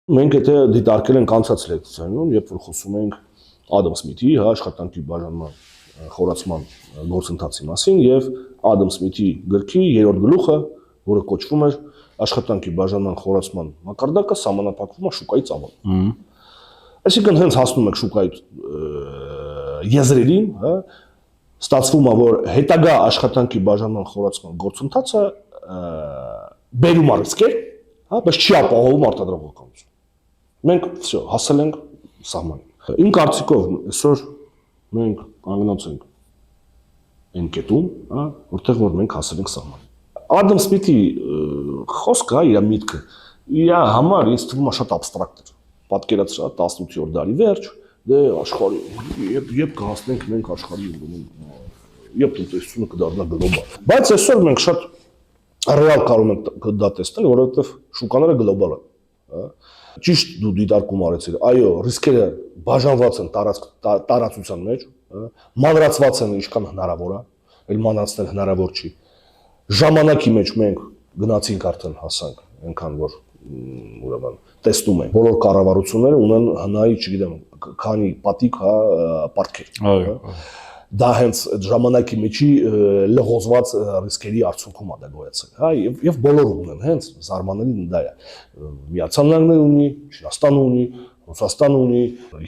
Մենք եթե դիտարկել ենք անցած լեկցիայում, երբ որ խոսում ենք Ադամ Սմիթի, աշխատանքի բաժանման խորացման գործընթացի մասին եւ Ադամ Սմիթի գրքի 3-րդ գլուխը, որը կոչվում էր աշխատանքի բաժանման խորացման մակարդակը սահմանափակվում է շուկայի ծավալով։ Այսինքն հենց հասնում եք շուկայի եզրերին, ստացվում է, որ հետագա աշխատանքի բաժանման խորացման գործընթացը բերում է ռիսկեր, բայց չի ապահովում արտադրողականություն։ Մենք всё, հասել ենք սահմանին։ Իմ կարծիքով այսօր մենք կանգնած ենք այն կետում, որտեղ որ մենք հասել ենք սահմանին։ Ադամ Սմիթի խոսքը, իր միտքը, իր համար ինձ թվում է շատ абստրակտ էր։ Պատկերացրա 18-րդ դարի վերջ, դե աշխարհի երբ կհասնենք մենք աշխարհի երբ տնտեսությունը կդառնա գլոբալ։ Բայց այսօր մենք շատ ռեալ կարող ենք դա տեսնել, որովհետև շուկաները գլոբալ են, ճիշտ դու դիտարկում արեցիր, այո, ռիսկերը բաժանված են տարածության մեջ, մանրացված են ինչքան հնարավոր է, այլ մանրացնել հնարավոր չի։ Ժամանակի մեջ մենք գնացինք արդեն հասանք, այնքան որ ուրեմն տեսնում ենք, բոլոր կառավարությունները ունեն հնայի, չգիտեմ, քանի պատիկ, պարտքեր։ Այո։ Դա հենց այդ ժամանակի մեջի լղոզված ռիսկերի արդյունքում է դա գոյացել, եւ բոլորը ունեն, հենց զարմանալին դա է։ Միացյալ Նահանգները ունի, Չինաստանը ունի, Ռուսաստանը ունի,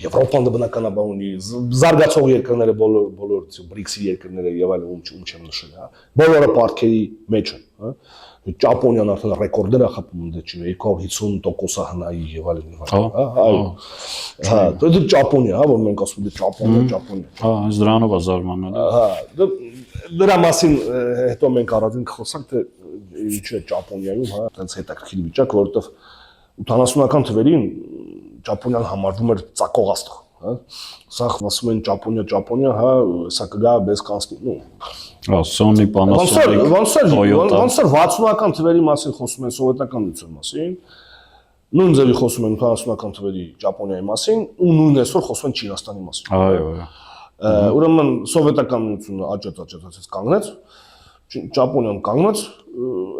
Եվրոպան դա բնականաբար ունի, զարգացող երկրները բոլոր BRICS-ի երկրները եւ այլն ում չեմ նշել, բոլորը պարտքերի մեջ են, Ճապոնիան արդեն ռեկորդեր է խփում դե չի 250% հնայի եւ այլն, այո։ Դա Ճապոնիա, որ մենք ասում ենք Ճապոնիա։ Հենց դրանով է զարմանալի։ Դրա մասին հետո մենք առանձին կխոսանք, թե ինչու է Ճապոնիայում, այդպես հետաքրքիր վիճակ, որովհետեւ 80-ական թվերին Ճապոնիան համարվում էր ծակող աստղ, Սա ասում են Ճապոնիա, սա կգա без կանցնի, Sony, Panasonic, Toyota։ Ոնց էր 60-ական թվերի մասին խոսում են սովետական միության մասին, նույն ձևի խոսում են 80-ական թվերի Ճապոնիայի մասին, ու նույն այսօր խոսում են Չինաստանի մասին։ Այո։ Ուրեմն սովետական միությունը աճեց կանգնեց, Ճապոնիան կանգնեց,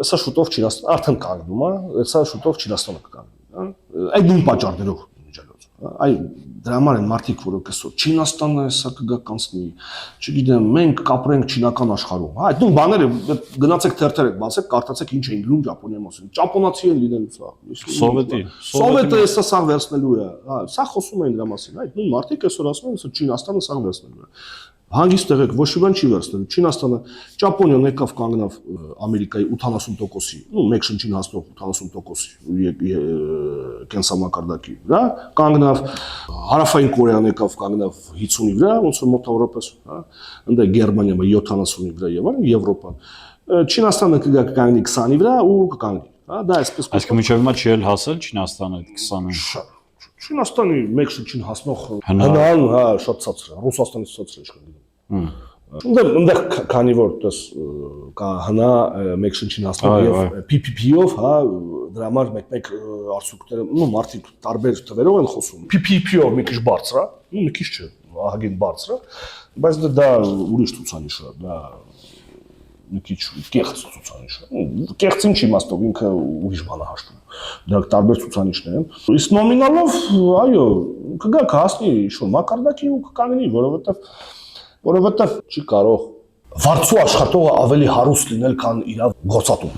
սա շուտով Չինաստանը արդեն կանգնում է, սա շուտով Չինաստանը կկանգնի։ Այդ նույն պատճառներով Այ դրա համար են մարդիկ, որոնք այսօր Չինաստանը սա կգա կանցնի, չգիտեմ, մենք կապրենք չինական աշխարհում։ Այդ նույն բաները գնացեք թերթեր եք բացեք, կարդացեք ինչ էին գրում Ճապոնիայի մասին։ Ճապոնացի են լինելու սա։ Սովետը սա սաղ վերցնելու է։ Սա խոսում են դրա մասին։ Այդ նույն մարդիկ այսօր ասում են, սա Չինաստանը սաղ վերցնելու է։ Հանգիստ եղեք, ոչ մի բան չի վերցնելու։ Չինաստանը, Ճապոնիան եկավ կանգնավ Ամերիկայի 80%-ի, մեկ շնչին հասնող 80%-ի կենսամակարդակի վրա, կանգնավ Հարավային Կորեան եկավ կանգնավ 50-ի վրա, ոնց որ մոտավորապես, ընդ Գերմանիան 70-ի վրա եւ այլն, Եվրոպան։ Չինաստանը կկանգնի 20-ի վրա ու կկանգնի, դա այսպես։ Այսինքն մինչև հիմա չի էլ հասել Չինաստանը այդ 20-ին։ Չինաստանի մեկ շնչին հասնող հնան, շատ ցածր է, Ռուսաստանից ցածր է իշխան։ Այնտեղ քանի որ դες կա հնա մեկ շնչին հասնող եւ PPP-ով, դրա համար մեկ արդյունքները, մարդիկ տարբեր թվերով են խոսում։ PPP-ով մի քիչ բարձր է, մի քիչ չէ, ահագին բարձր է, բայց դա ուրիշ ցուցանիշ է, դա մի քիչ կեղծ ցուցանիշ է։ Կեղծ ինչ իմաստով ինքը ուրիշ բան է հաշտում։ Դրանք տարբեր ցուցանիշներ են։ Իսկ նոմինալով, այո, կգա կհասնի ինչ-որ մակարդակի ու կկանգնի, որովհետև չի կարող վարձու աշխատողը ավելի հարուստ լինել, քան իր գործատուն։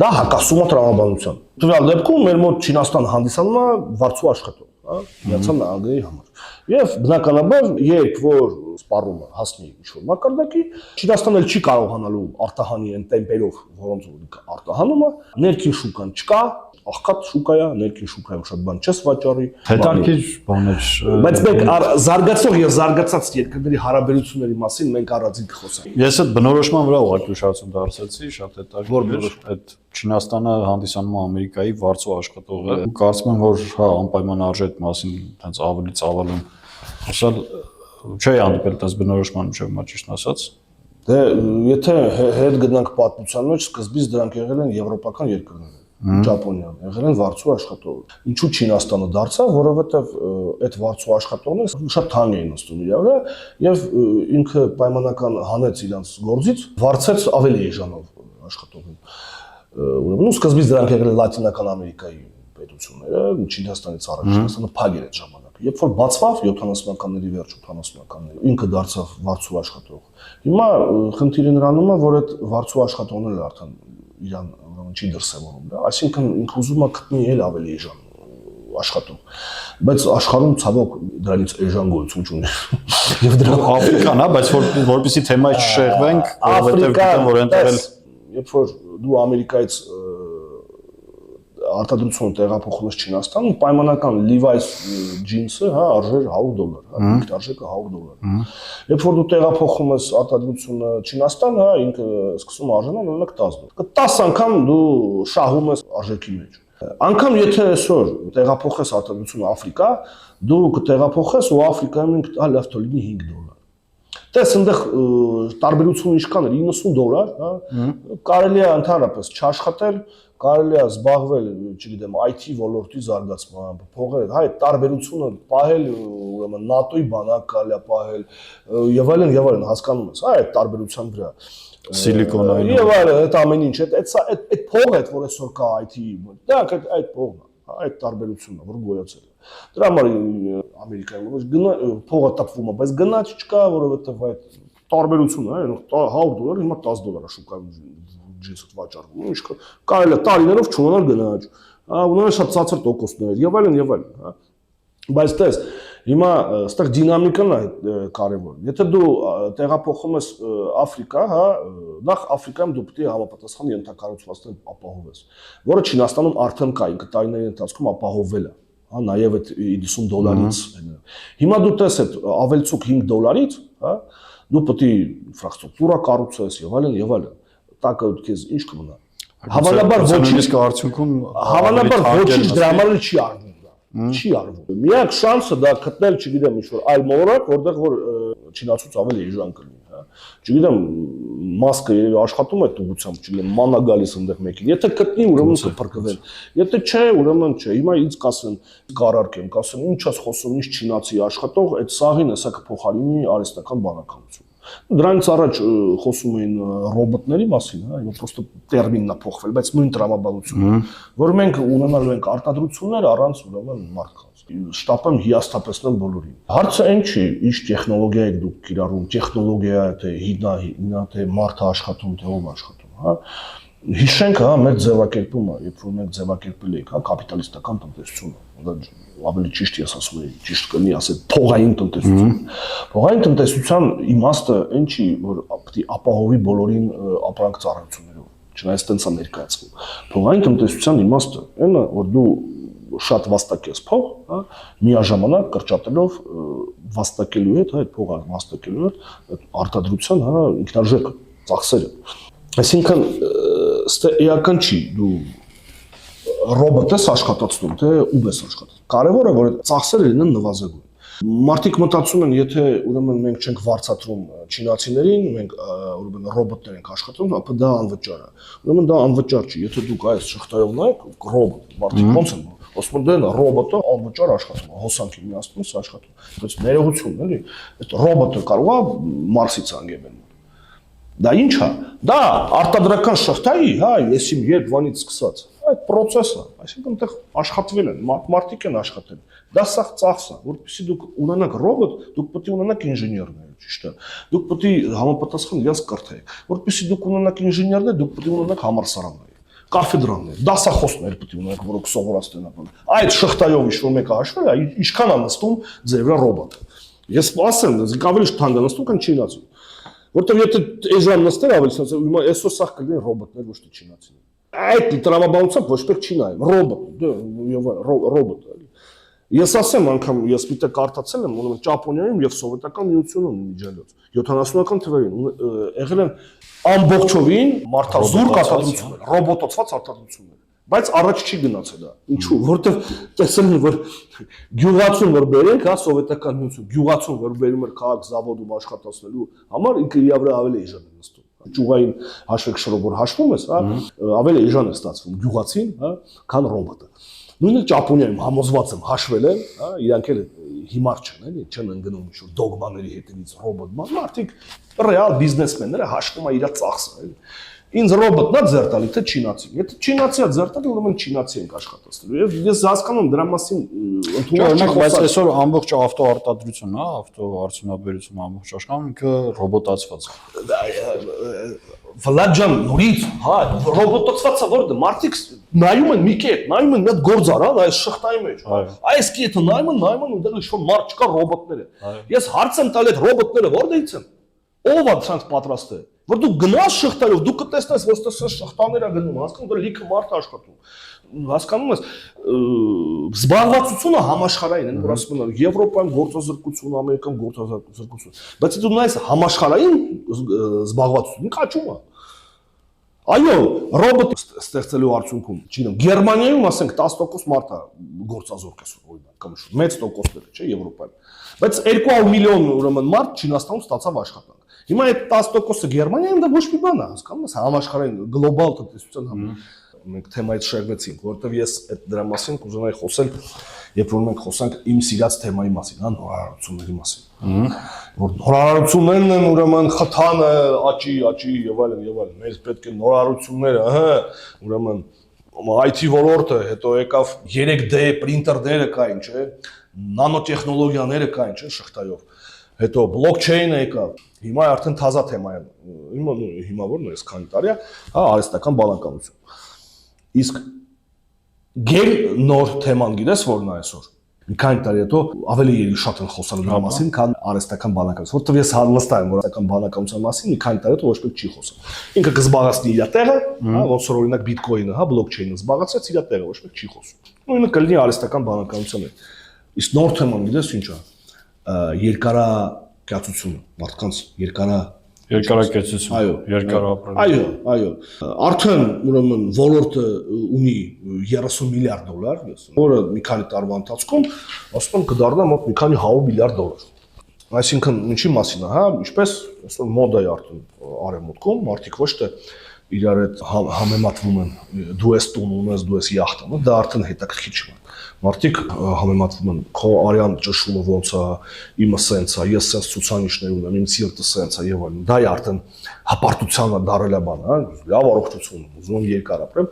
Դա հակասում է տրամաբանության։ Տվյալ դեպքում մեր մոտ Չինաստան հանդիսանում է վարձու աշխատող, Միացյալ Նահանգների համար։ Եվ բնականաբար, երբ որ սպառումը հասնի ինչ-որ մակարդակի, Չինաստանը չի կարողանալու արտահանի այն տեմպերով, որոնց արտահանում է, ներքին շուկան չկա, աղքատ շուկա է, ներքին շուկայում շատ բան չես վաճառի։ Հետաքրքիր բան է։ Բայց մենք զարգացող եւ զարգացած երկրների հարաբերությունների մասին մենք առանձին կխոսենք։ Ես այդ բնորոշման վրա ուղղակի ուշադրություն դարձեցի, շատ հետաքրքիր։ Այդ Չինաստանը հանդիսանում է Ամերիկայի վարձու աշխատողը։ Կարծում եմ, որ անպայման արժե այդ մասին հենց ավելի ծավալում խոսալ, չէ հանդիպել այդպես բնորոշման միջև մա ճիշտ ասած։ Դե եթե հետ գտնանք պատմության մեջ, սկզբից դրանք եղել են եվրոպական երկրներ։ Ճապոնիան եղել են վարձու աշխատողներ։ Ինչու Չինաստանը դարձավ, որովհետև այդ վարձու աշխատողները շատ թանկ էին նստում իր վրա եւ ինքը պայմանական հանեց իրանց գործից, վարձեց ավելի էժանով աշխատողին։ Ուրեմն սկզբից դրանք եղել են Լատինական Ամերիկայի պետությունները, Չինաստանից առաջ Չինաստանը փակ էր այդ ժամանակ։ Երբ որ բացվավ 70-ականների վերջ, 80-ականների, ինքը դարձավ վարձու աշխատող։ Հիմա խնդիրը նրանում է, որ այդ վարձու աշխատողները արդեն իրան չի դրսևորում, դա, այսինքն ինքը ուզում է գտնի էլ ավելի էժան աշխատող, բայց աշխարհում ցավոք դրանից էժան գոյություն չունի։ Եվ դրա Աֆրիկան, հա, բայց որպեսզի թեմայից չշեղվենք, որովհետև գիտեմ, որ այնտեղ էլ երբ որ դու Ամերիկայից արտադրությունը տեղափոխում ես Չինաստան, պայմանական Levi's ջինսը, հա, արժեր $100, հա, ինքն արժեքը $100։ Երբ որ դու տեղափոխում ես արտադրությունը Չինաստան, հա, ինքը սկսում արժանալ օրինակ $10։ 10 անգամ դու շահում ես արժեքի մեջ։ Անկամ եթե այսօր տեղափոխես արտադրությունը Աֆրիկա, դու կտեղափոխես ու Աֆրիկայում ինքը տա լավ թողնի $5։ Տես այնտեղ տարբերությունը ինչքան է $90, հա, կարելի է ընդհանրապես չաշխատել, կարելի է զբաղվել, չգիտեմ, IT ոլորտի զարգացմամբ, փողեր, հա, այդ տարբերությունը պահել, ուրեմն ՆԱՏՕ-ի բանակ կարելի է պահել, եւ այլն, հասկանում ես, հա, այդ տարբերության վրա։ Սիլիկոն այն։ Եվ այլն, այդ ամեն ինչ, այդ փողը, այդ որ այսօր կա IT-ի, դա այդ փողն է, այդ տարբերությունն է, որ գոյացել է։ Դրա համար Ամերիկայում գնա փողը տպվում է, բայց գնաց չկա, որովհետեւ այդ տարբերությունը, հա, $100, հիմա $10 շուկայում ջինսը վաճառվում, ինչ կարելի է տարիներով չունենալ գնաճ, հա, ունենալ շատ ցածր տոկոսներ, եւ այլն, հա։ Բայց տես, հիմա այստեղ դինամիկան է կարևոր։ Եթե դու տեղափոխում ես Աֆրիկա, հա, նախ Աֆրիկայում դու պետք է համապատասխան ենթակառուցվածքներ ապահովես, որը Չինաստանում արդեն կա, ինքը տարիների ընթացքում ապահովվել է, հա, նաեւ այդ $50-ից։ Հիմա դու տես այդ ավելցուկ $5-ից, հա, դու պետք է ինֆրաստրուկտուրա կառուցես եւ այլն։ Տակը քեզ ինչ կմնա։ Հավանաբար ոչինչ արդյունքում հավանաբար ոչինչ դրա համար չի արվում դա։ Չի արվում։ Միակ շանսը դա գտնել, չգիտեմ, ինչ-որ այլ մոլորակ, որտեղ որ չինացուց ավելի էժան կլինի, հա։ Չգիտեմ, մասկը երևի աշխատում է ուղղությամբ, չգիտեմ, մանա գալիս այնտեղ մեկին։ Եթե գտնի, ուրեմն կփրկվեն։ Եթե չէ, ուրեմն չէ։ Հիմա ինձ կասեն, կարարքեմ, կասեն, ինչ ես խոսում, ինչ չինացի աշխատող, այդ սաղին հեսա կփոխարինի արհեստական բանականություն։ Դրանից առաջ խոսում էին ռոբոտների մասին, հա, այո, պրոստը տերմինն է փոխվել, բայց նույն տրամաբանությունը, որ մենք ունենալու ենք արտադրություններ առանց ուրեմն մարդկանց։ Շտապեմ հիասթափեցնեմ բոլորին։ Հարցը այն չի, ինչ տեխնոլոգիա եք դուք կիրառում, տեխնոլոգիա թե հինա թե մարդը աշխատում, թե ով աշխատում, հա։ Հիշենք, հա, մեր ձևակերպումը, երբ որ մենք ձևակերպել ենք, հա, կապիտալիստական տնտեսությունը, ավելի ճիշտ ես ասում եմ, ճիշտ կլինի ասել փողային տնտեսություն։ Փողային տնտեսության իմաստը այն չի, որ պետք է ապահովի բոլորին ապրանք ծառայություններով, չնայած տենց է ներկայացվում։ Փողային տնտեսության իմաստը այն է, որ դու շատ վաստակես փող, հա, միաժամանակ կրճատելով վաստակելու հետ, հա, այդ փողը վաստակելու հետ արտադրության, հա, ինքնարժեք ծախսերը։ Այսինքն էական չի դու ռոբոտ ես աշխատացնում, թե ում ես աշխատում։ Կարևորը որ ծախսերը լինեն նվազագույն։ Մարդիկ մտածում են, եթե ուրեմն մենք չենք վարձատրում չինացիներին, մենք ուրեմն ռոբոտներ ենք աշխատում, ապա դա անվճար է։ Ուրեմն դա անվճար չի, եթե դուք այս շղթայով նայեք, ռոբոտ, մարդիկ ոնց են ասում դեն ռոբոտը անվճար աշխատում, հոսանքի միացնում է աշխատում։ Բայց ներողություն, էլի, այդ ռոբոտը կարող է Մարսից անգեբել։ Դա ինչ է։ Դա արտադրական շղթայի, հա, եսիմ երբվանից սկսած։ Այդ process-ն է, այսինքն այնտեղ աշխատվել են, մարդիկ են աշխատել։ Դա սա ծախս է, որպեսզի դուք ունենաք ռոբոտ, դուք պետք է ունենաք ինժեներներ, ճիշտ է։ Դուք պետք է համապատասխան իրենց կրթեք։ Որպեսզի դուք ունենաք ինժեներներ, դուք պետք է ունենաք համալսարաններ, կաֆեդրաներ, դասախոսներ պետք է ունենաք, որոնք սովորացնեն ապա։ Այդ շղթայով ինչ-որ մեկը հաշվել է, ինչքան է նստում ձեր վրա ռոբոտը։ Ես ասեմ, ավելի թանկ է նստում, քան չինացին։ Որտեղ եթե էժան նստեր ավելի ցած, հիմա այսօր սա կլինի ռոբոտներ, ոչ թե չինացիներ։ Այդ տրամաբանությամբ ոչ պետք չի նայեմ, ռոբոտ, եւ ռոբոտ էլի։ Ես ասեմ անգամ, ես մի տեղ կարդացել եմ, ուրեմն Ճապոնիայում եւ Սովետական միությունում միջելոց 70-ական թվերին եղել են ամբողջովին մարդազուրկ արտադրություններ, ռոբոտացված արտադրություններ։ Բայց առաջ չի գնացել դա։ Ինչու՞, որտեվ տեսել են, որ գյուղացուն որ բերենք, հա, Սովետական միություն, գյուղացուն որ բերում էր քաղաք զավոդում աշխատացնելու համար, ինքը իր վրա ավելի էժան է նստում։ Ճյուղային հաշվեք շրով որ հաշվում ես, հա, ավելի էժան է ստացվում գյուղացին, հա, քան ռոբոտը։ Նույնը Ճապոնիայում համոզված եմ հաշվել են, հա, իրանք էլ հիմար չեն, էլի, չեն ընկնում ինչ-որ դոգմաների հետևից ռոբոտ, մարդիկ ռեալ բիզնեսմենները հաշվում է իր ծախսը, էլի։ Ինձ ռոբոտն է ձեռ տալի, թե չինացին։ Եթե չինացի է ձեռ տալի, ուրեմն չինացի ենք աշխատացնելու։ Եվ ես հասկանում դրա մասին ընդունակ, բայց այսօր ամբողջ ավտոարտադրությունն է, ավտոարդյունաբերությունը ամբողջ աշխարհում ինքը ռոբոտացված է։ Վլադ ջան, նորից, հա, ռոբոտացվածը որտե մարդիկ նայում են մի կետ, նայում են մի հատ գործար, հա, այս շղթայի մեջ։ Այս կետը նայում են ու դեռ ինչ-որ մարդ չկա ռոբոտներ են։ Ես հարց եմ տալի այդ ռոբոտները որտեղից են։ Ով է դրանց պատրաստել։ Որ դու գնաս շղթայով, դու կտեսնես, որ ստես շղթաներ է գնում, հասկանում դեռ լիքը մարդ աշխատում։ Հասկանում ես, զբաղվածությունը համաշխարհային են, որ ասում են Եվրոպայում գործազրկություն, Ամերիկայում գործազրկություն։ Բայց դու նայես համաշխարհային զբաղվածությունը կաչում է։ Այո, ռոբոտ ստեղծելու արդյունքում, չգիտեմ, Գերմանիայում ասենք 10% մարդ է գործազուրկ է, օրինակ, կամ մեծ տոկոսներ է, չէ, Եվրոպայում։ Բայց 200 միլիոն ուրեմն մարդ Չինաստանում ստացավ աշխատանք։ Հիմա այդ 10%-ը Գերմանիայում դա ոչ մի բան է, հասկանում ես, համաշխարհային գլոբալ տնտեսության համար։ Մենք թեմայից շեղվեցինք, որովհետև ես այդ դրա մասին կուզենայի խոսել, երբ որ մենք խոսանք իմ սիրած թեմայի մասին, հա, նորարարությունների մասին։ Որ նորարարություններն են ուրեմն խթանը, աճի եւ այլն, մեր պետք է նորարարությունները, հա, ուրեմն IT ոլորտը, հետո եկավ 3D պրինտերները կային, չէ, նանոտեխնոլոգիաները կային, չէ, շղթայով։ Հետո բլոկչեյնը եկավ։ Հիմա արդեն թազա թեմա է։ Հիմա որն է, այս քանի տարի է, հա, արհեստական բանականություն։ Իսկ գեր նոր թեման գիտես որն է այսօր։ Մի քանի տարի հետո ավելի շատ են խոսալու դրա մասին, քան արհեստական բանականություն։ Որտեվ ես հալստա եմ, որ արհեստական բանականության մասին մի քանի տարի հետո ոչ մեկ չի խոսում։ Ինքը կզբաղացնի իր տեղը, հա, ոնց որ օրինակ բիտկոինը, հա, բլոկչեյնը զբաղացրեց իր տեղը, ոչ մեկ չի խոսում։ Նույնը կլինի արհեստական բանականությունը։ Իսկ նոր թեման գիտես ինչ է։ Երկարակացությունը, մարդկանց երկարակեցություն, երկարապրել։ Այո։ Արդեն ուրեմն ոլորտը ունի 30 միլիարդ դոլար, որը մի քանի տարվա ընթացքում ասում եմ կդառնա մոտ մի քանի 100 միլիարդ դոլար։ Այսինքն ինչի մասին է, հա, ինչպես այսօր մոդա է արդեն արևմուտքում, մարդիկ ոչ թե իրար հետ համեմատվում են, դու ես տուն ունես, դու ես յախտ ունես, դա արդեն հետաքրքիր չի։ Մարդիկ համեմատվում են, քո արյան ճշումը ոնց է, իմը սենց է, ես սենց ցուցանիշներ ունեմ, իմ սիրտը սենց է եւ այլն։ Դա է արդեն հպարտությանը դարել է բան, հա, լավ առողջություն, ուզում եմ երկար ապրեմ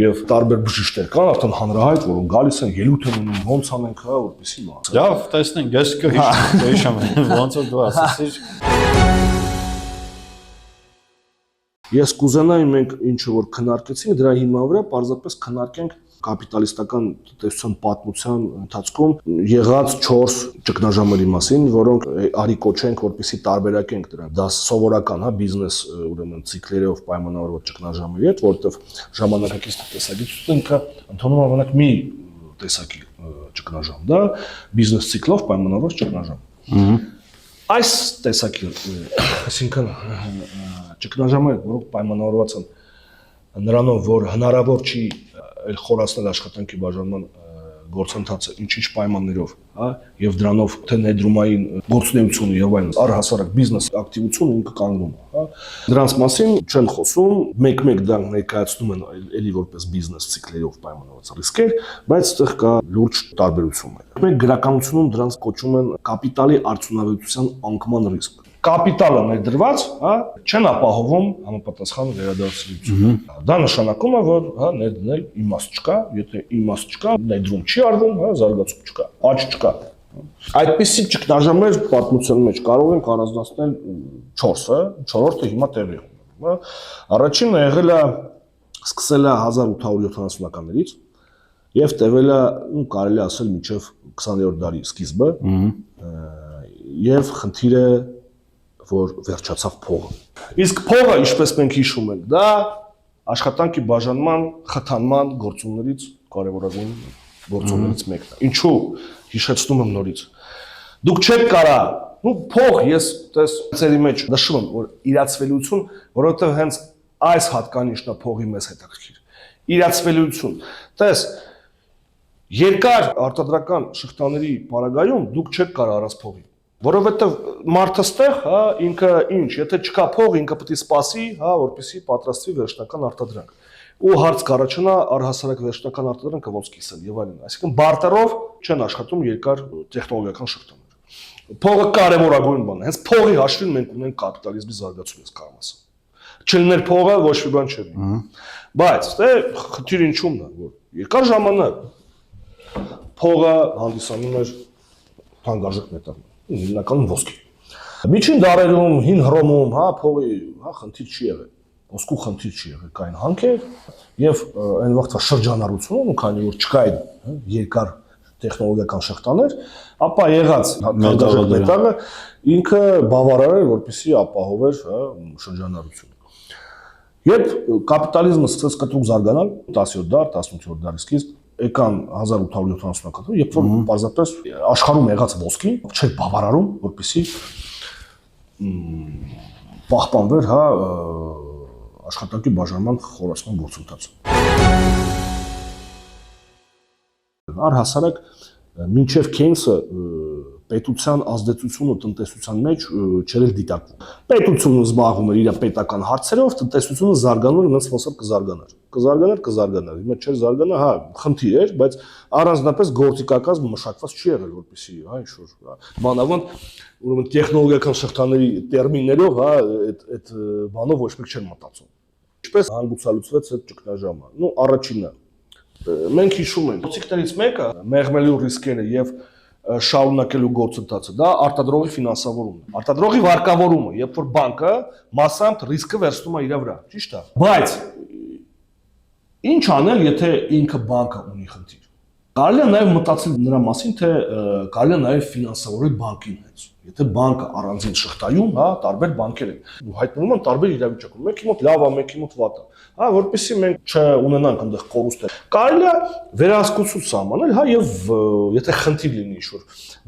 եւ տարբեր բժիշկներ կան արդեն հանրահայտ, որոնք գալիս են, ելույթ են ունում, ոնց անենք, հա, որպեսզի մահ։ Լավ, տեսնենք, ես կհիշեմ, ոնց որ դու ասացիր։ Ես կուզենայի մենք ինչ որ քննարկեցինք, դրա հիման վրա պարզապես քննարկենք կապիտալիստական տնտեսության պատմության ընթացքում եղած 4 ճգնաժամերի մասին, որոնք արի կոչենք, որպեսզի տարբերակենք դրանք։ Դա սովորական, հա, բիզնես ուրեմն ցիկլերով պայմանավորված ճգնաժամերի հետ, որովհետև ժամանակակից տնտեսագիտությունը ինքը ընդունում է օրինակ մի տեսակի ճգնաժամ, դա բիզնես ցիկլով պայմանավորված ճգնաժամ։ Այս տեսակի, այսինքն ճգնաժամերը, որոնք պայմանավորված են նրանով, որ հնարավոր չի այլ խորացնել աշխատանքի բաժանման գործընթացը ինչ-ինչ պայմաններով, հա, եւ դրանով թե ներդրումային գործունեությունը եւ այլն, առհասարակ բիզնես ակտիվությունը ինքը կանգնում է, հա։ Դրանց մասին չեն խոսում, մեկ-մեկ դրանք ներկայացնում են էլի որպես բիզնես ցիկլերով պայմանավորված ռիսկեր, բայց այդտեղ կա լուրջ տարբերություն։ Մենք գրականությունում դրանց կոչում են կապիտալի արդյունավետության անկման ռիսկ։ Կապիտալը ներդրված, հա, չեն ապահովում համապատասխան վերադարձություն։ Դա նշանակում է, որ հա ներդնել իմաստ չկա, եթե իմաստ չկա, ներդրում չի արվում, հա, զարգացում չկա, աճ չկա։ Այդպիսի ճգնաժամեր պատմության մեջ կարող ենք առանձնացնել 4-ը, 4-րդը հիմա տեղի ունի, հա։ Առաջինը եղել է սկսել է 1870-ականներից եւ տևել է, կարելի ասել մինչեւ 20-րդ դարի սկիզբը, եւ խնդիրը որ վերջացավ փողը։ Իսկ փողը, ինչպես մենք հիշում ենք, դա աշխատանքի բաժանման, խթանման գործոններից կարևորագույն գործոններից մեկն է։ Ինչու հիշեցնում եմ նորից։ Դուք չեք կարա, փող ես ծերի մեջ նշում եմ, որ իրացվելիություն, որովհետև հենց այս հատկանիշն է փողի մեզ հետաքրքիր։ Իրացվելիություն։ Տես, երկար արտադրական շղթաների պարագայում դուք չեք կարա առանց փողի։ Որովհետև մարդը ստեղ, հա, ինքը ինչ, եթե չկա փող, ինքը պետք է սպասի, հա, որպեսզի պատրաստվի վերջնական արտադրանք։ Ու հարց կառաջանա առհասարակ վերջնական արտադրանքը ոնց կիսել եւ այլն։ Այսինքն բարտերով չեն աշխատում երկար տեխնոլոգիական շղթաներ։ Փողը կարևորագույն բան է։ Հենց փողի հաշվին մենք ունենք կապիտալիզմի զարգացում, ես կարող ասեմ։ Չլներ փողը ոչ մի բան չէր։ Բայց դե խնդիրը ինչումն է, որ երկար ժամանակ փողը հանդիսանում էր թանկարժեք մետալ, հիմնականում ոսկի։ Միջին դարերում, հին Հռոմում, հա, փողի, հա, խնդիր չի եղել, ոսկու խնդիր չի եղել, կային հանքեր եւ այն վաղվա շրջանառությունը, քանի որ չկային երկար տեխնոլոգիական շղթաներ, ապա եղած թանկարժեք մետալը ինքը բավարար էր, որպեսզի ապահովեր շրջանառությունը։ Երբ կապիտալիզմը սկսեց կտրուկ զարգանալ 17 դար, 18-րդ դարի սկիզբ, եկան 1870-ականները, երբ որ պարզապես աշխարհում եղած ոսկին չէր բավարարում, որպեսզի պահպանվեր հա աշխատանքի բաժանման խորացման գործընթացը։ Առհասարակ մինչև Քեյնսը պետության ազդեցությունը տնտեսության մեջ չէր դիտարկվում։ Պետությունը զբաղվում էր իր պետական հարցերով, տնտեսությունը զարգանում էր ոնց ոնց կզարգանար։ Հիմա չէր զարգանա, հա, խնդիր էր, բայց առանձնապես գործիքակազմ մշակված չի եղել, որպեսզի, հա, ինչ-որ, բանավանդ, ուրեմն տեխնոլոգիական շղթաների տերմիններով, հա, այդ բանով ոչ մեկ չեն մտածում։ Ինչպես հանգուցալուծվեց այդ ճգնաժամը։ Ну, առաջինը մենք հիշում ենք, գործիքներից մեկը մեղմելու ռիսկերը եւ շարունակելու գործընթացը, դա արտադրողի ֆինանսավորումն է։ Արտադրողի վարկավորումը, երբ որ բանկը մասամբ ռիսկը վերցնում է իր վրա, ճիշտ է։ Բայց ինչ անել, եթե ինքը բանկը ունի խնդիր։ Կարելի է նաև մտածել նրա մասին, թե կարելի է նաև ֆինանսավորել բանկին հետ։ Եթե բանկը առանձին շղթայում, հա, տարբեր բանկեր են հայտնվում են տարբեր իրավիճակում։ Մեկի մոտ լավ է, մեկի մոտ վատ է։ Հա, որպեսզի մենք չունենանք այնտեղ կորուստներ։ Կարելի է վերահսկողություն սահմանել, հա, եւ եթե խնդիր լինի ինչ-որ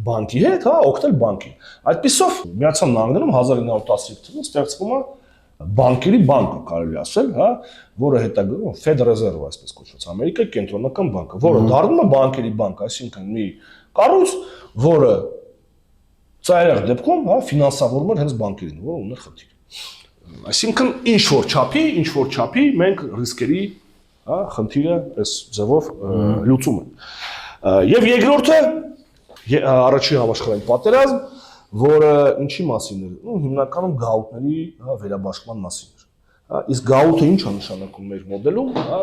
բանկի հետ, հա, օգնել բանկին։ Այդպիսով Միացյալ Նահանգներում 1915 թվականին ստեղծվում է բանկերի բանկը, կարելի ասել, հա, որը հետագայում Federal Reserve այսպես կոչված Ամերիկայի կենտրոնական բանկը, որը դառնում է բանկերի բանկ, այսինքն մի կառույց, որը ծայրահեղ դեպքում, հա, ֆինանսավորում էր հենց բանկերին, որը ուներ խնդիր։ Այսինքն ինչ որ չափի մենք ռիսկերի, հա, խնդիրը այս ձևով լուծում ենք։ Եվ երկրորդը առաջին համաշխարհային պատերազմ, որը ինչի մասին էր, հիմնականում գաղութների, հա, վերաբաշխման մասին էր։ Հա, իսկ գաղութը ինչ է նշանակում մեր մոդելում, հա,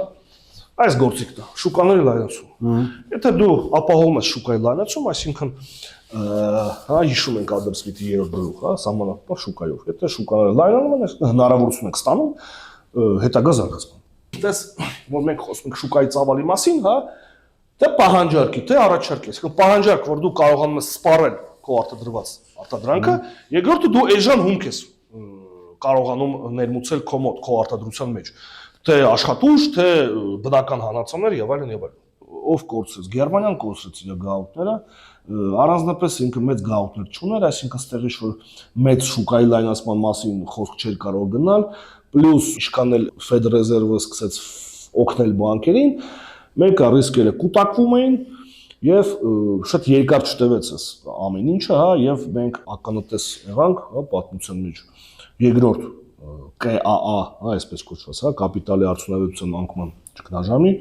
այս գործիքն է, շուկաների լայնացում։ Եթե դու ապահովում ես շուկայի լայնացում, այսինքն հա, հիշում ենք Ադամ Սմիթի 3-րդ գլուխ, հա, սահմանափակ շուկայով։ Եթե շուկաները լայնանում են, հնարավորություն եք ստանում հետագա զարգացման։ Դες որ մենք խոսում ենք շուկայի ծավալի մասին, հա, թե պահանջարկի, թե առաջարկի, այսինքն պահանջարկ, որ դու կարողանում ես սպառել քո արտադրված արտադրանքը, երկրորդը դու էժան հումք ես կարողանում ներմուծել քո մոտ, քո արտադրության մեջ, թե աշխատուժ, թե բնական հանածոներ եւ այլն եւ այլն։ Ով կորցրեց, Գերմանիան կորցրեց իր գաղութները, առանձնապես ինքը մեծ գաղութներ չուներ, այսինքն ստեղի որ մեծ շուկայի լայնացման մասին խոսք չէր կարող գնալ, պլյուս ինչքան էլ Federal Reserve-ը սկսեց օգնել բանկերին, մեկը ռիսկերը կուտակվում էին եւ շատ երկար չտևեց այս ամեն ինչը, հա, եւ մենք ականատես եղանք, հա, պատմության մեջ երկրորդ ԿԱԱ, հա, այսպես կոչված, հա, կապիտալի արդյունավետության անկման ճգնաժամի,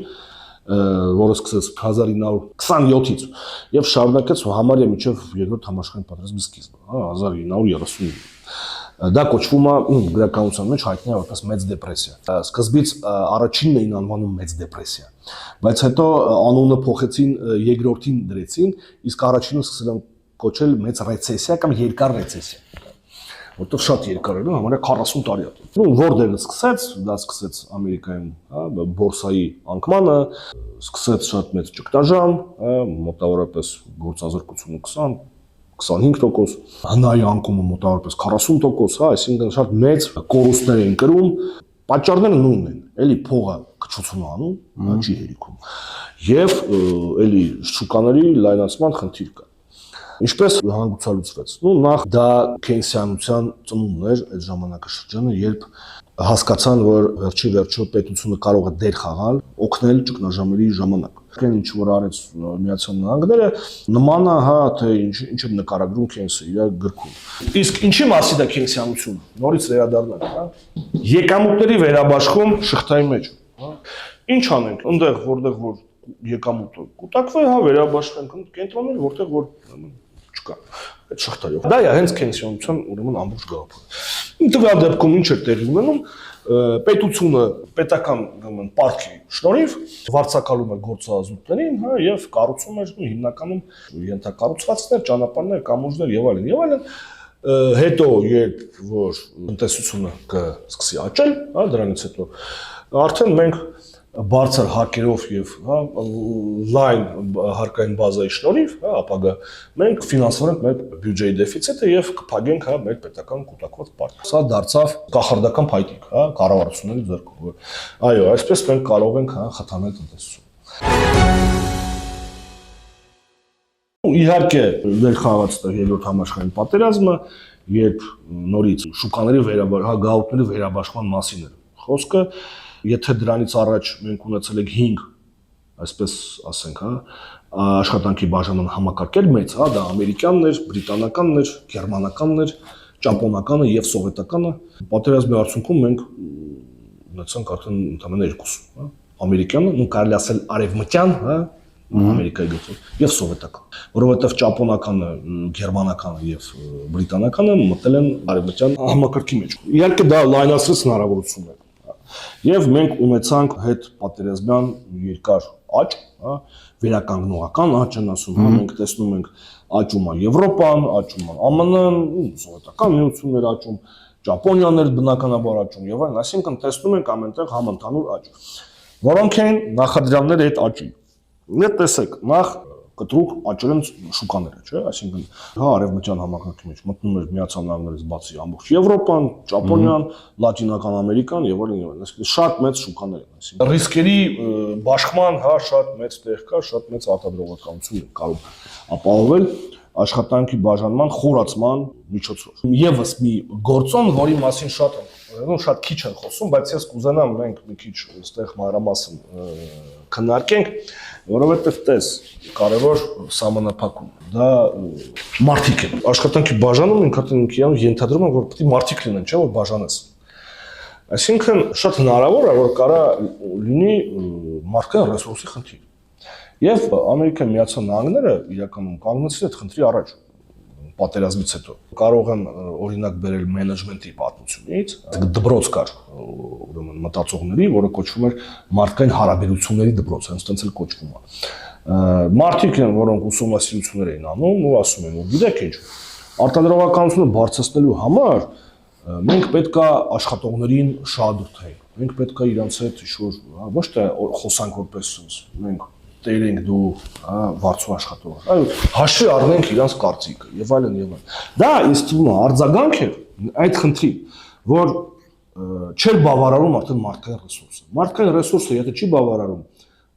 որը սկսեց 1927-ից եւ շարունակեց համարյա մինչեւ երկրորդ համաշխարհային պատերազմի սկիզբը, հա, 1939։ Դա կոչվում է գրականության մեջ հայտնի է որպես մեծ դեպրեսիա։ Սկզբից առաջինն էին անվանում մեծ դեպրեսիա, բայց հետո անունը փոխեցին երկրորդին դրեցին, իսկ առաջինը սկսել են կոչել մեծ ռեցեսիա կամ երկար ռեցեսիա, որտեղ շատ երկար էր, համարյա 40 տարի է։ Որտեղից սկսեց, դա սկսեց Ամերիկայում, հա, բորսայի անկմանը, սկսեց շատ մեծ ճգնաժամ, հա, մոտավորապես գործազրկությունը 20-25%, հնայի անկումը մոտավորապես 40%, հա, այսինքն շատ մեծ կորուստներ են կրում, պատճառները նույնն են, էլի փողը քչություն անում, չի հերիքում, եւ էլի շուկաների լայնացման խնդիր կա։ Ինչպես հանգուցալուծվեց։ Նախ դա քեյնսյանության ծնունդն էր այդ ժամանակաշրջանը, երբ հասկացան, որ վերջի պետությունը կարող է դեր խաղալ, օգնել ճգնաժամերի ժամանակ։ Այն ինչ որ արեց Միացյալ Նահանգները, նման է, հա, թե ինչ է նկարագրում Քեյնսը իր գրքում։ Իսկ ինչի մասին է քեյնսյանությունը։ Նորից վերադառնանք, հա։ Եկամուտների վերաբաշխում շղթայի մեջ, հա։ Ինչ անենք, այնտեղ որտեղ որ եկամուտը կուտակվի, հա, վերաբաշխենք կենտրոններ, որտեղ որ չկա այդ շղթայով։ Դա է հենց քեյնսյանության ուրեմն ամբողջ գաղափարը։ Տվյալ դեպքում ինչ է տեղի ունենում, պետությունը պետական պարտքի շնորհիվ վարձակալում էր գործազուրկներին, հա, եւ կառուցում էր հիմնականում ենթակառուցվածքներ, ճանապարհներ, կամուրջներ եւ այլն։ Հետո երբ որ տնտեսությունը կսկսի աճել, հա, դրանից հետո արդեն մենք բարձր հարկերով եւ հա լայն հարկային բազայի շնորհիվ, հա, ապագա մենք ֆինանսավորենք մեր բյուջեի դեֆիցիտը եւ կփակենք հա մեր պետական կուտակված պարտքը։ Սա դարձավ կախարդական փայտիկ, հա, կառավարությունների ձեռքում։ Այո, այսպես մենք կարող ենք հա խթանել տնտեսությունը։ Իհարկե վերքաղաց դա երրորդ համաշխարհային պատերազմը, երբ նորից շուկաների գաղութների վերաբաշխման մասին էր խոսքը, եթե դրանից առաջ մենք ունեցել ենք 5, այսպես ասենք, հա, աշխատանքի բաժանման համակարգեր մեծ, հա, դա ամերիկյանն էր, բրիտանականն էր, գերմանականն էր, ճապոնականը եւ սովետականը, պատերազմի արդյունքում մենք ունեցանք արդեն ընդամենը 2, հա, ամերիկյանը, ու կարելի ասել արևմտյան, հա, Ամերիկայի գծով եւ սովետական, որովհետեւ ճապոնականը, գերմանականը եւ բրիտանականը մտել են արևմտյան համակարգի մեջ։ Իհարկե դա լայնացրեց հնարավորությունները։ Եվ մենք ունեցանք հետ պատերազմյան երկար աճ, հա, վերականգնողական աճ են ասում, հա, մենք տեսնում ենք աճում է Եվրոպան, աճում է ԱՄՆ-ն, սովետական միություններ աճում, Ճապոնիան էր բնականաբար աճում եւ այլն, այսինքն տեսնում ենք ամենտեղ համընդհանուր աճ։ Որոնք են նախադրյալները այդ աճի։ Net տեսեք, նախ կտրուկ աճել են շուկաները, չէ՞, այսինքն հա արևմտյան համակարգի մեջ մտնում էր Միացյալ Նահանգներից բացի ամբողջ Եվրոպան, Ճապոնիան, Լատինական Ամերիկան եւ այլն, այսինքն շատ մեծ շուկաներ են, այսինքն ռիսկերի բաշխման հա շատ մեծ տեղ կա, շատ մեծ արտադրողականություն է կարող ապահովել աշխատանքի բաժանման խորացման միջոցով։ Եվս մի գործոն, որի մասին շատ քիչ են խոսում, բայց ես կուզենամ մենք մի քիչ այստեղ մանրամասն քննարկենք, որովհետև տես կարևոր սահմանափակում, դա մարդիկ են։ Աշխատանքի բաժանում ինք արդեն ենթադրում են, որ պետք է մարդիկ լինեն, չէ՞ որ բաժանես։ Այսինքն շատ հնարավոր է, որ կարա լինի մարդկային ռեսուրսի խնդիր։ Եվ Ամերիկայի Միացյալ Նահանգները իրականում կանգնեցրին այդ խնդրի առաջ պատերազմից հետո։ Կարող եմ օրինակ բերել մենեջմենտի պատմությունից, դպրոց կար, ուրեմն մտածողների, որը կոչվում էր մարդկային հարաբերությունների դպրոց, հենց տենց էլ կոչվում է։ Մարդիկ են, որոնք ուսումնասիրություններ էին անում ու ասում են, որ գիտեք ինչ, արտադրողականությունը բարձրացնելու համար մենք պետք է աշխատողներին շահադուռթենք։ Մենք պետք է իրանց հետ ինչ-որ ոչ թե խոսանք որպես մենք տերենք դու վարձու աշխատող։ Այո, հաշվի առնենք իրանց կարծիքը եւ այլն եւ այլն։ Դա ինձ թվում է արձագանք է այդ խնդրի, որ չէր բավարարում արդեն մարդկային ռեսուրսը։ Մարդկային ռեսուրսը եթե չի բավարարում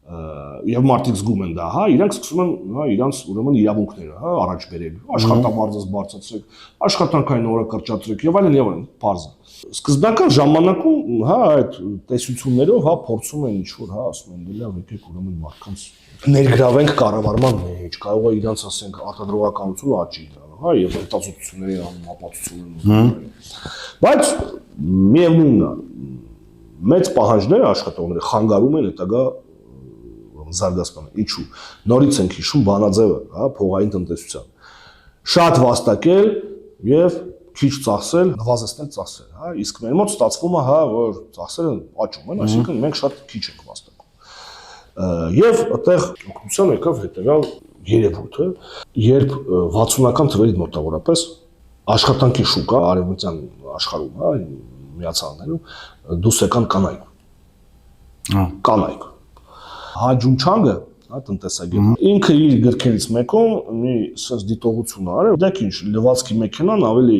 եւ մարդիկ զգում են դա, հա, իրանք սկսում են, հա, իրանց ուրեմն իրավունքները, հա, առաջ բերել, աշխատամարձը բարձրացրեք, աշխատանքային օրը կրճատրեք եւ այլն, բարձ։ Սկզբնական ժամանակում, հա, այդ տեսություններով, հա, փորձում են ինչ-որ, հա, ասում են, լավ, եկեք ուրեմն մարդկանց ներգրավենք կառավարման մեջ, կարող է իրանց ասենք արտադրողականությունը աճի, հա, եւ հետազոտությունների ապացույցներ։ Բայց միևնույնն է, մեծ պահանջները աշխատողները խանգարում են հետագա զարգացմանը։ Ինչու՞։ Նորից ենք հիշում Վանաձևը, հա, փողային տնտեսության։ Շատ վաստակել եւ քիչ ծախսել, նվազեցնել ծախսերը, հա, իսկ մեր մոտ ստացվում է, հա, որ ծախսերը աճում են, այսինքն մենք շատ քիչ ենք վաստակում։ Եվ այդտեղ օգնության եկավ հետեւյալ երևույթը, երբ 60-ական թվերից մոտավորապես աշխատանքի շուկա արևմտյան աշխարհում, հա, միացյալներում դուրս եկան կանայք։ Կանայք։ Հաջունչանգը, հա, տնտեսագետը, ինքը իր գրքերից մեկում մի սենց դիտողություն արել, դեք ինչ, լվացքի մեքենան ավելի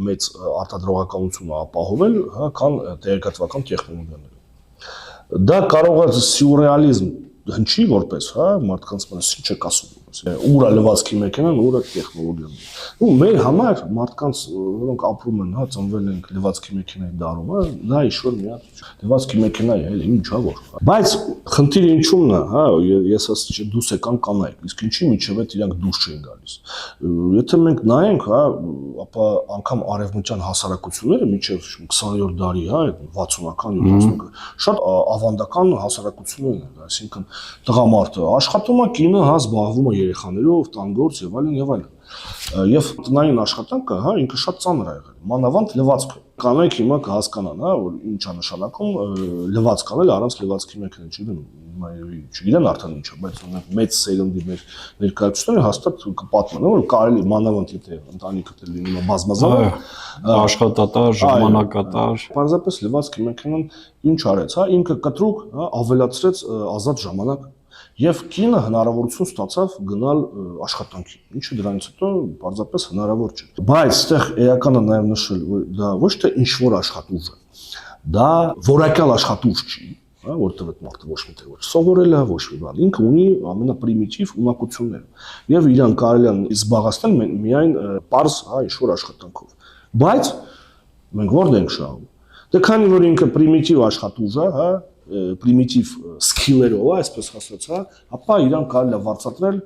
մեծ արտադրողականություն է ապահովել, հա, քան տեղեկատվական տեխնոլոգիաները։ Դա կարող է սյուրռեալիզմ հնչի որպես, հա, մարդկանց մնաց ինչ եք ասում, ուրա լվացքի մեքենան, ուրա տեխնոլոգիան։ Ու մեր համար մարդկանց, որոնք ապրում են, հա, ծնվել են լվացքի մեքենայի դարում, հա, դա ինչ-որ մի հատ լվացքի մեքենա է, էլի ինչ ա որ։ Բայց խնդիրը ինչումն է, հա, ես ասեցի, դուրս եկան կանայք, իսկ ինչի միջև այդ իրանք դուրս չեն գալիս։ Եթե մենք նայենք, հա, ապա անգամ արևմտյան հասարակությունները միջև 20-րդ դարի, հա, 60-ական 70-ական շատ ավանդական հասարակություններ են, այսինքն տղամարդը աշխատում է, կինը, հա, զբաղվում է երեխաներով, տան գործ եւ այլն եւ այլն։ Եվ տնային աշխատանքը, հա, ինքը շատ ծանր է եղել, մանավանդ լվացքը։ Կանայք հիմա կհասկանան, հա, որ ինչ է նշանակում լվացք անել առանց լվացքի մեքենա, չգիտեն արդեն ինչ է, բայց մեծ սերնդի մեր ներկայացուցիչները հաստատ կպատմեն, որ կարելի մանավանդ եթե ընտանիքը լինում է բազմազան, աշխատատար, ժամանակատար, պարզապես լվացքի մեքենան ինչ արեց, հա, ինքը կտրուկ, հա, ավելացրեց ազատ ժամանակ եւ կինը հնարավորություն ստացավ գնալ աշխատանքի, ինչը դրանից հետո պարզապես հնարավոր չէ։ Բայց այստեղ էականը նաեւ նշել, որ դա ոչ թե ինչ որ աշխատուժ է, դա որակյալ աշխատուժ չի, հա, որտեղ այդ մարդը ոչ մի տեղ սովորել է, ոչ մի բան, ինքը ունի ամենապրիմիտիվ ունակությունները եւ իրան կարելի է զբաղացնել միայն պարզ, հա, ինչ որ աշխատանքով։ Բայց մենք որտեղ ենք շահում։ Դե քանի որ ինքը պրիմիտիվ աշխատուժ է, հա, պրիմիտիվ սկիլերով, այսպես ասած, հա, ապա իրան կարելի է վարձատրել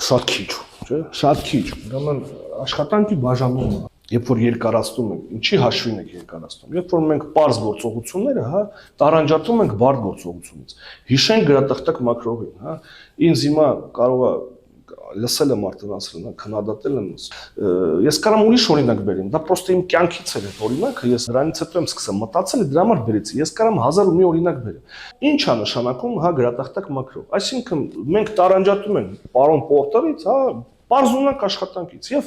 շատ քիչ, չէ՞, շատ քիչ։ Ուրեմն աշխատանքի բաժանումը, երբ որ երկարացնում ենք, ինչի հաշվին եք երկարացնում։ Երբ որ մենք պարզ գործողությունները, հա, տարանջատում ենք բարդ գործողությունից։ Հիշենք գրատախտակ մակրոհին, հա, ինձ հիմա կարող է լսել եմ արտոնացրել, քննադատել եմ։ Ես կարամ ուրիշ օրինակ բերեմ, դա պրոստը իմ կյանքից էր այդ օրինակը, ես դրանից հետո եմ սկսել մտածել, դրա համար բերեցի։ Ես կարամ 1000 ու մի օրինակ բերեմ։ Ինչ է նշանակում, հա, գրատախտակ մակրո։ Այսինքն մենք տարանջատում ենք պարոն Պորտերից, հա, Պարզունակ աշխատանքից եւ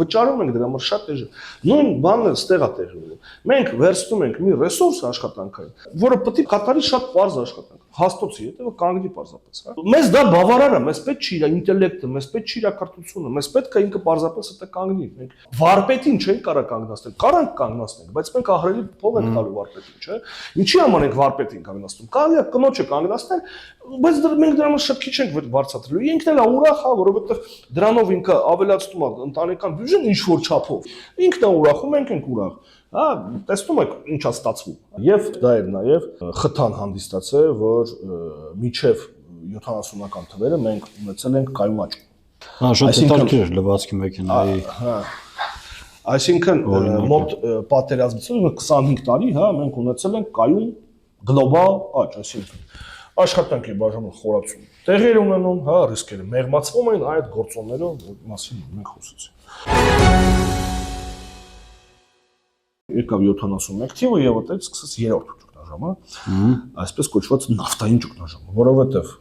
վճարում ենք դրա համար շատ էժան։ Նույն բանն է ստեղա տեղի ունենում։ Մենք վերցնում ենք մի ռեսուրս աշխատանքային, որը պետք է կատարի շատ պարզ աշխատանք։ Հաստոցի հետևը կանգնի պարզապես, հա։ Մեզ դա բավարար է, մեզ պետք չի իր ինտելեկտը, մեզ պետք չի իր կրթությունը, մեզ պետք է ինքը պարզապես հետը կանգնի։ Մենք վարպետին չենք կարող կանգնացնել, կարանք կանգնացնել, բայց մենք ահռելի փող ենք տալու վարպետին, չէ՞։ Ինչի համար ենք վարպետին կանգնացնում։ Կարելի է կնոջը կանգնացնել, բայց մենք դրա համար շատ քիչ ենք վարձատրելու։ Ինքն էլ է ուրախ, հա, որովհետեւ դրանով ինքը ավելացնում է ընտանեկան բյուջեն ինչ որ չափով։ Ինքն է ուրախ, ու մենք ենք ուրախ։ Հա, տեսնում եք ինչ է ստացվում։ Եվ դա էր նաև խթան հանդիսացել, որ միջև 70-ական թվերը մենք ունեցել ենք կայուն աճ։ Հա, շատ հետաքրքիր լվացքի մեքենայի։ Հա։ Այսինքն մոտ պատերազմից 25 տարի, հա, մենք ունեցել ենք կայուն գլոբալ աճ, այսինքն աշխատանքի բաժանում խորացում տեղեր ունենում, հա, ռիսկերը մեղմացվում են այդ գործոններով, մասին մենք խոսեցինք։ Եկավ 71 թիվը եւ այդտեղ սկսեց երրորդ ճգնաժամը, այսպես կոչված նավթային ճգնաժամը, որովհետեւ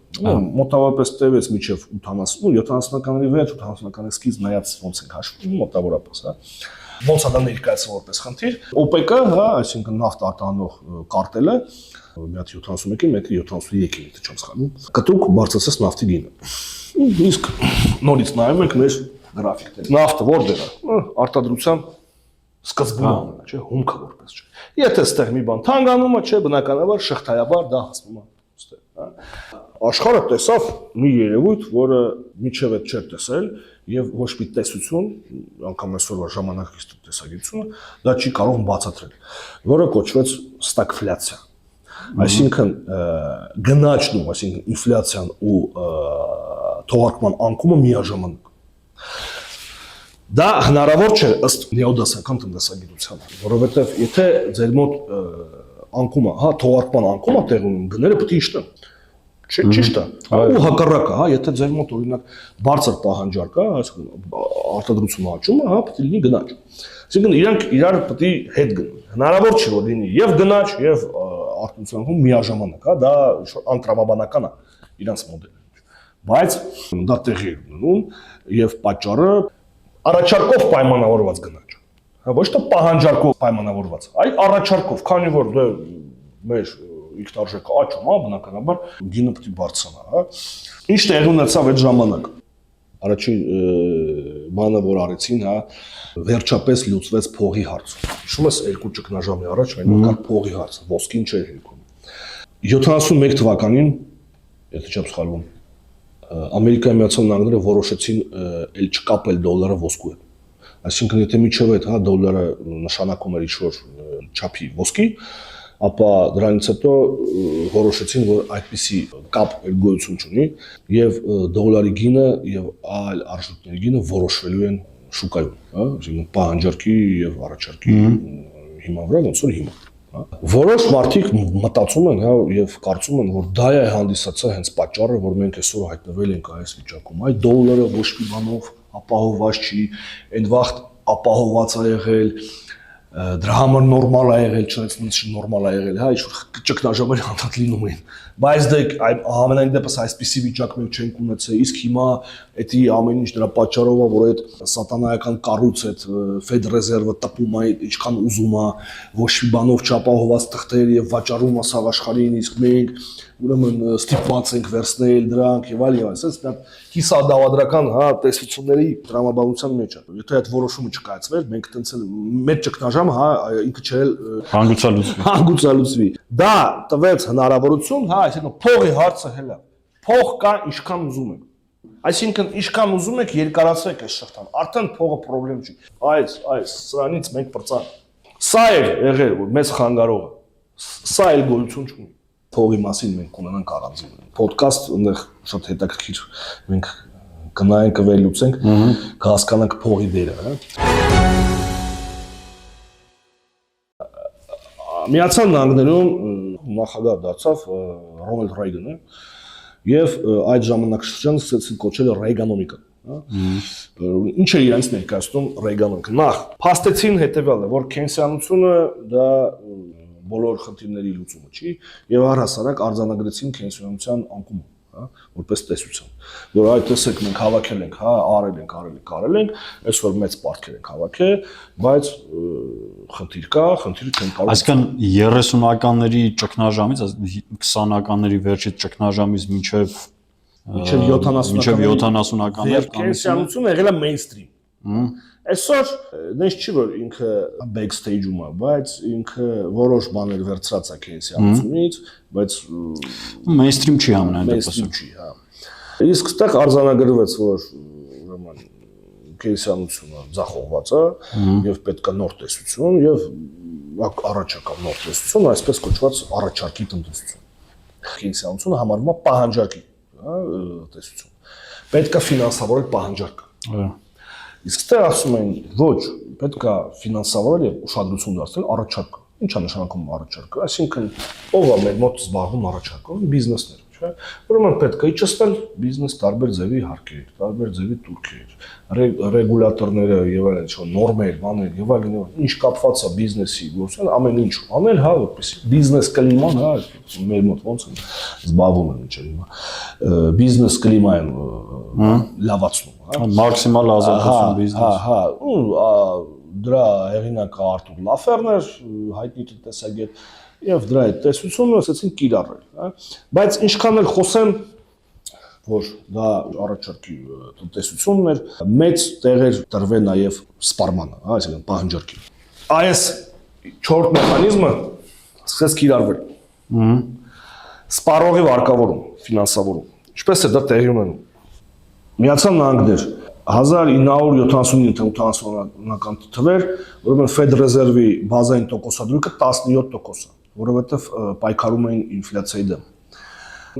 մոտավորապես տևեց մինչև 70-ականների վերջ, 80-ականների սկիզբ նայած ոնց ենք հաշվում մոտավորապես, հա։ Ոնց է դա ներկայացվում որպես խնդիր։ OPEC-ը, հա, այսինքն նավթ արտահանող կարտելը, մի հատ 71-ի, մեկը 73-ի, եթե չեմ սխալվում, կտրուկ բարձրացրեց նավթի գինը։ Իսկ նորից նայում ենք մեր գրաֆիկները։ Նավթը որտեղ է։ Արտադրության սկզբում ամենը, չէ, հումքը որպես չէ։ Եթե այստեղ մի բան թանկանում է, չէ, բնականաբար շղթայաբար դա հասնում է այստեղ, հա։ Աշխարհը տեսավ մի երևույթ, որը միջև այդ չէր տեսել եւ ոչ մի տեսություն, անգամ այսօրվա ժամանակակից տեսագիտությունը դա չի կարող բացատրել, որը կոչվեց ստագֆլյացիա։ Այսինքն գնաճն ու այսինքն ինֆլյացիան ու թողարկման անկումը միաժամանակ։ Դա հնարավոր չէ ըստ նեոդասական տնտեսագիտության, որովհետև եթե ձեր մոտ անկումը, հա, թողարկման անկումը տեղ ունի, գները պետք է իջնեն։ Ճիշտ է։ Ու հակառակը, հա, եթե ձեր մոտ օրինակ բարձր պահանջարկ է, այսինքն արտադրությունը աճում է, հա, պետք է լինի գնաճ։ Այսինքն իրանք իրար պետք է հետ գնան։ Հնարավոր չէ որ լինի եւ գնաճ եւ արտադրություն միաժամանակ, հա, դա անտրամաբանական է իրանց մոդելը։ Բայց դա տեղի ունենում եւ պատճառը առաջարկով պայմանավորված գնաճ։ Հա, ոչ թե պահանջարկով պայմանավորված, այլ առաջարկով, քանի որ դե մեր ինքնարժեքը աճում է, բնականաբար գինը պետք է բարձրանա, հա։ Ինչ տեղի ունեցավ այդ ժամանակ։ Առաջին բանը որ արեցին, հա, վերջապես լուծվեց փողի հարցը։ Հիշում ես երկու ճգնաժամի առաջ այն կար փողի հարցը, ոսկին չէր հերքում։ 71 թվականին, եթե չեմ սխալվում, Ամերիկայի Միացյալ Նահանգները որոշեցին էլ չկապել դոլարը ոսկու հետ։ Այսինքն եթե միջև այդ, հա, դոլարը նշանակում էր ինչ-որ չափի ոսկի, ապա դրանից հետո որոշեցին, որ այդպիսի կապ գոյություն չունի եւ դոլարի գինը եւ այլ արժույթների գինը որոշվելու են շուկայում, հա, այսինքն պահանջարկի եւ առաջարկի հիման վրա ոնց որ հիմա, հա։ Որոշ մարդիկ մտածում են, հա, եւ կարծում են, որ դա է հանդիսացել հենց պատճառը, որ մենք այսօր հայտնվել ենք այս վիճակում։ Այդ դոլարը ոչ մի բանով ապահովված չի, այն վաղ ապահովված է եղել, դրա համար նորմալ է եղել, չնայած նորմալ է եղել, հա, ինչ-որ ճգնաժամեր հանդարտ լինում են։ Բայց դե ամենայն դեպս այսպիսի վիճակ մենք չենք ունեցել, իսկ հիմա դա ամեն ինչ դրա պատճառով է, որ այդ սատանայական կառույց, այդ Fed Reserve-ը տպում է ինչքան ուզում է, ոչ մի բանով չապահովված թղթեր եւ վաճառում է սաղ աշխարհին, իսկ մենք ուրեմն ստիպված ենք վերցնել դրանք եւ այլ, այսպես դա կիսադավադրական, հա, տեսությունների տրամաբանության մեջ է։ Եթե այդ որոշումը չկայացվեր, մենք տենց էլ մեր ճգնաժամը, հա, ինքը չէր հանգուցալուծվի։ Դա տվեց հնարավորություն, հա, այսինքն փողի հարցը հելա։ Փող կա ինչքան ուզում եք։ Այսինքն ինչքան ուզում եք երկարացրեք այս շղթան։ Արդեն փողը խնդրեմ չի։ Այս սրանից մենք բրծանք։ Սա է եղել որ մեծ խանգարողը։ Սա էլ գոյություն չունի։ Փողի մասին մենք ունենանք առանձին ոդկաստ, այնտեղ շատ հետաքրքիր մենք կնայենք կվերլուծենք, կհասկանանք փողի դերը, հա։ Միացյալ Նահանգներում նախագահ դարձավ Ռոնալդ Ռեյգանը եւ այդ ժամանակաշրջանը սկսեցին կոչել Ռեյգանոմիկա, հա։ Ինչ է իրենց ներկայացնում Ռեյգանոմիկը։ Նախ փաստեցին հետեւյալը, որ կենսիանությունը դա բոլոր խնդիրների լուծումը չի եւ առհասարակ արձանագրեցին կենսիոնության անկումը, հա, որպես տեսություն, որ այդ տեսեք մենք հավաքել ենք, հա, արել ենք, այսօր մեծ պարտքեր ենք հավաքել, բայց խնդիր կա, խնդիրը չեն կարող։ Այսինքն 30-ականների ճգնաժամից, 20-ականների վերջից ճգնաժամից մինչև 70-ականներ կենսիանությունը եղել է mainstream։ Այսօր դες չի որ ինքը backstage-ում է, բայց ինքը որոշ բաներ վերցրած է կենսիանությունից, բայց mainstream չի ամենայն դեպս։ Mainstream չի, հա։ Իսկ այդտեղ արձանագրվեց, որ ուրեմն կենսիանությունը ձախողված է եւ պետք է նոր տեսություն եւ առաջակա նոր տեսություն, այսպես կոչված առաջարկի տնտեսություն։ Կենսիանությունը համարվում է պահանջարկի, հա, տեսություն։ Պետք է ֆինանսավորել պահանջարկը։ Իսկ դեռ ասում են ոչ, պետք է ֆինանսավորել եւ ուշադրություն դարձնել առաջարկը։ Ինչ է նշանակում առաջարկը, այսինքն ով է մեր մոտ զբաղվում առաջարկով, բիզնեսներ, չէ՞։ Ուրեմն պետք է իջեցնել բիզնես տարբեր ձևի հարկեր, տարբեր ձևի турքեր, ռեգուլատորները եւ այլն, ինչ նորմեր, բաներ եւ այլն, ինչ կապված է բիզնեսի գործին, ամեն ինչ անել, հա, որպեսզի բիզնես կլիման, հա, մեր մոտ ոնց են զբաղվում են ինչեր հիմա։ Բիզնես կլիմային լավացնում, հա, մաքսիմալ ազատություն բիզնես։ Հա, դրա հեղինակը Արտուր Լաֆերն էր, հայտնի տնտեսագետ, եւ դրա այդ տեսությունը ասեցին կիրառել, հա, բայց ինչքան էլ խոսեմ, որ դա առաջարկի տնտեսությունն էր, մեծ տեղեր տրվել նաեւ սպառմանը, հա, այսինքն պահանջարկի։ Այս 4 մեխանիզմը սկսեց կիրառվել։ Սպառողի վարկավորում, ֆինանսավորում։ Ինչպես է դա տեղի ունենում։ Միացյալ Նահանգներ 1979-80-ական թվեր, ուրեմն Fed Reserve-ի բազային տոկոսադրույքը 17% է, որովհետև պայքարում էին ինֆլյացիայի դեմ։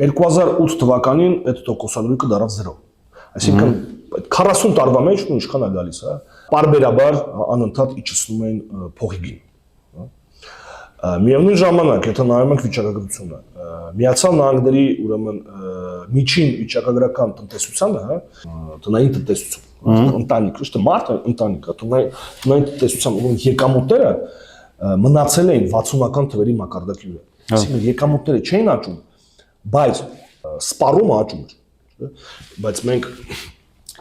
2008 թվականին այդ տոկոսադրույքը դարձավ 0։ Այսինքն 40 տարվա մեջ ու ինչքան է գալիս, հա, պարբերաբար անընդհատ իջեցնում են փողի գին։ Միևնույն ժամանակ, եթե նայում ենք վիճակագրությունը, Միացյալ Նահանգների ուրեմն միջին վիճակագրական տնտեսությանը, հա, տնային տնտեսություն, ընտանիք, ոչ թե մարդը, ընտանիքը, տնային տնտեսության ուրեմն եկամուտները մնացել էին 60-ական թվերի մակարդակի վրա։ Այսինքն եկամուտները չէին աճում, բայց սպառումը աճում էր, բայց մենք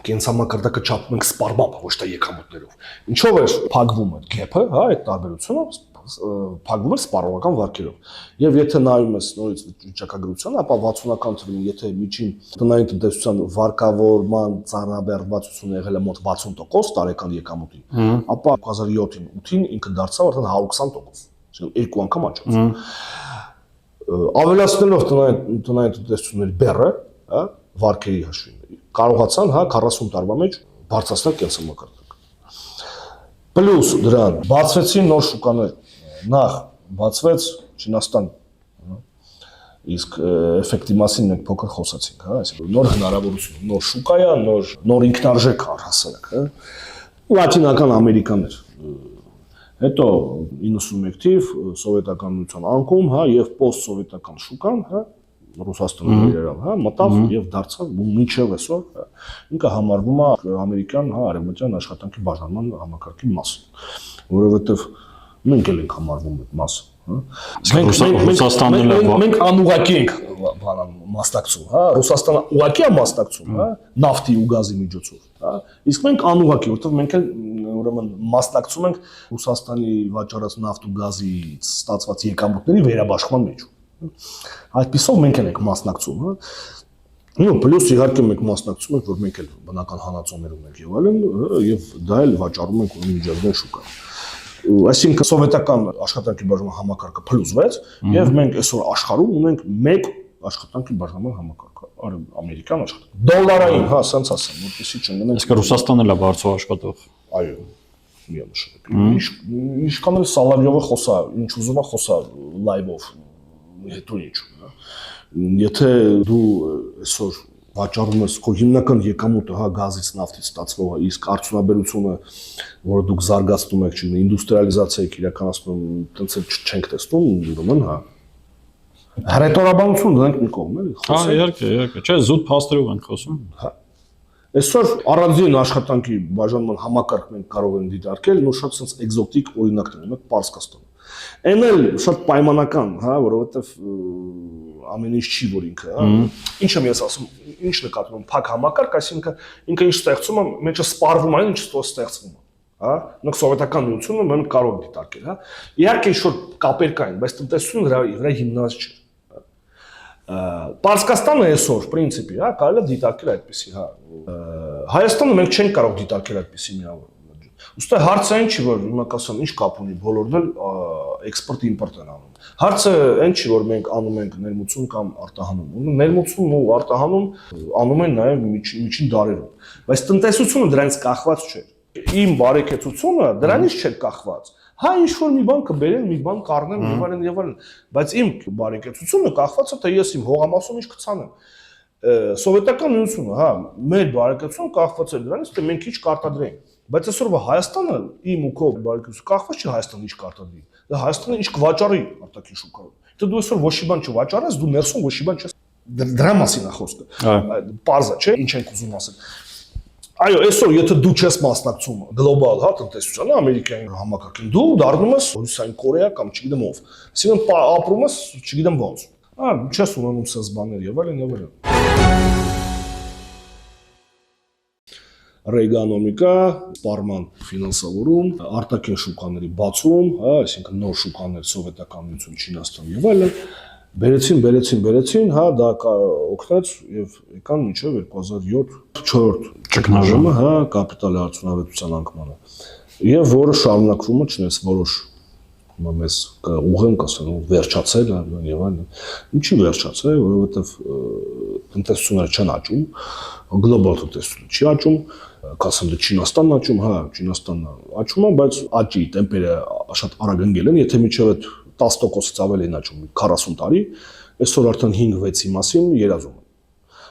կենսամակարդակը չափում ենք սպառմամբ, ոչ թե եկամուտներով։ Ինչով է փակվում այդ գեփը, հա, այդ տարբերությունը փակվում է սպառողական վարկերով։ Եվ եթե նայում ես նորից վիճակագրությանը, ապա 60-ական թվերին, եթե միջին տնային տնտեսության վարկավորման ծառաբեռնվածությունը եղել է մոտ 60% տարեկան եկամուտի, ապա 2007-ին 8-ին ինքը դարձավ արդեն 120%, այսինքն երկու անգամ աճեց։ Ավելացնելով տնային տնտեսությունների բեռը, հա, վարկերի հաշվին, կարողացան, հա, 40 տարվա մեջ բարձրացնել կենսամակարդակը։ Պլյուս դրան բացվեցին նոր շուկաներ, նախ բացվեց Չինաստան, իսկ էֆեկտի մասին մենք փոքր խոսացինք, հա, այսինքն նոր հնարավորություն, նոր շուկա է, նոր ինքնարժեք առհասարակ, հա, Լատինական Ամերիկան էր, հետո 91 թիվ սովետական միության անկում, հա, եւ պոստսովետական շուկան, հա, Ռուսաստանը վերել, հա, մտավ եւ դարձավ մինչեւ այսօր, հա, ինքը համարվում է ամերիկյան, հա, արևմտյան աշխատանքի բաժանման համակարգի մաս, որովհետեւ Մենք էլ ենք համարվում այդ մասը, հա։ Ռուսաստանն մենք անուղակի ենք մասնակցում, հա, Ռուսաստանը ուղղակի է մասնակցում, հա, նավթի ու գազի միջոցով, հա, իսկ մենք անուղղակի, որովհետև մենք էլ ուրեմն մասնակցում ենք Ռուսաստանի վաճառած նավթ ու գազի ստացված եկամուտների վերաբաշխման մեջ, այդպիսով մենք էլ ենք մասնակցում, հա, ու պլյուս իհարկե մենք մասնակցում ենք, որ մենք էլ բնական հանածոներ ունենք եւ այլն, եւ դա էլ վաճառում ենք միջազգային շուկա։ Այսինքն սովետական աշխատանքի բաժանման համակարգը փլուզվեց եւ մենք այսօր աշխարհում ունենք մեկ աշխատանքի բաժանման համակարգ, ամերիկյան աշխատանք։ Դոլարային, հա, ասենց ասեմ, որպեսզի չընկնենք։ Իսկ Ռուսաստանն էլ է բարձր աշխատող։ Այո, միանշանակ։ Ինչքան էլ Սալավյովը խոսա, ինչ ուզում է խոսա լայվով, հետո ինչ, հա։ Եթե դու այսօր վաճառում ես քո հիմնական եկամուտը, հա, գազից, նավթից ստացվողը, իսկ արդյունաբերությունը, որը դուք զարգացնում եք, չգիտեմ, ինդուստրիալիզացիա եք իրականացնում, տենց էլ չենք տեսնում, ուրեմն, հա։ Հռետորաբանություն դրանք մի կողմ էլի, խոսենք։ Հա, իհարկե, չէ, զուտ փաստերով ենք խոսում։ Հա։ Այսօր առանձին աշխատանքի բաժանման համակարգ մենք կարող ենք դիտարկել, ու շատ sense էկզոտիկ օրինակներ ունենք Պարսկաստանում։ Այն էլ շատ պայմանական, հա, որովհետև ամեն ինչ չի, որ ինքը, հա։ Ինչ եմ ես ասում, ինչ նկատում եմ, փակ համակարգ, այսինքն ինքը ինչ ստեղծում է, մեջը սպառվում է, ինչ ստեղծվում է, հա։ Նույն սովետական միությունը մենք կարող ենք դիտարկել, հա։ Իհարկե ինչ-որ կապեր կային, բայց տնտեսությունը վրա հիմնված չէ։ Պարսկաստանը այսօր, պրինցիպի, հա, կարելի է դիտարկել այդպեսի, հա։ Հայաստանը մենք չենք կարող դիտարկել այդպեսի միավոր։ Ուստի հարցը այն չի, որ հիմա կասեմ, ինչ կապ ունի, բոլորն էլ էքսպորտ-իմպորտ են անում։ Հարցը այն չի, որ մենք անում ենք ներմուծում կամ արտահանում։ Ներմուծում ու արտահանում անում են նաև միջին դարերում։ Բայց տնտեսությունը դրանից կախված չէ։ Իմ բարեկեցությունը դրանից չէ կախված։ Հա ինչ որ մի բան կբերեն, մի բան կառնեն, եւ այլն եւ այլն, բայց իմ բարեկեցությունը կախված է թե ես իմ հողամասում ինչ կցանեմ։ Սովետական միությունը, հա, մեր բարեկեցությունը կախված է դրանից, թե մենք ինչ կարտադրենք։ Բայց այսօրվա Հայաստանը իմ ու քո բարեկեցությունը կախված չի Հայաստանը ինչ կարտադրի։ Դա Հայաստանը ինչ կվաճառի արտաքին շուկայում։ Դե դու այսօր ոչ մի բան չվաճառես, դու ներսում ոչ մի բան չես։ Դրա մասին է խոսքը։ Պարզա չէ, ինչ ենք ուզում ասել։ Այո, այսօր եթե դու չես մասնակցում գլոբալ, հա, տնտեսությանը, ամերիկյան համակարգին, դու դառնում ես Հյուսիսային Կորեա կամ չգիտեմ ով։ Այսինքն ապրում ես, չգիտեմ ոնց։ Հա, չես ունենում sense բաներ եւ այլն եւ այլն։ Ռեգանոմիկա, սպառման ֆինանսավորում, արտաքին շուկաների բացում, հա, այսինքն նոր շուկաներ սովետական միություն, Չինաստան եւ այլն, բերեցին, հա, դա օգնեց եւ եկան մինչեւ 2007-4 ճգնաժամը, հա, կապիտալի արդյունավետության անկմանը։ Եվ որը շարունակվում է, չնայած որոշ հիմա մեզ ուղեն կասեն, վերջացել է եւ այլն։ Ինչի վերջացել, որովհետեւ տնտեսությունները չեն աճում, գլոբալ տնտեսությունը չի աճում, կասեմ դե Չինաստանն աճում, հա, Չինաստանն աճում է, բայց աճի տեմպերը շատ արագ ընկել են, եթե միջև այդ 10%-ից ավել են աճում 40 տարի, այսօր արդեն 5-6-ի մասին երազում են։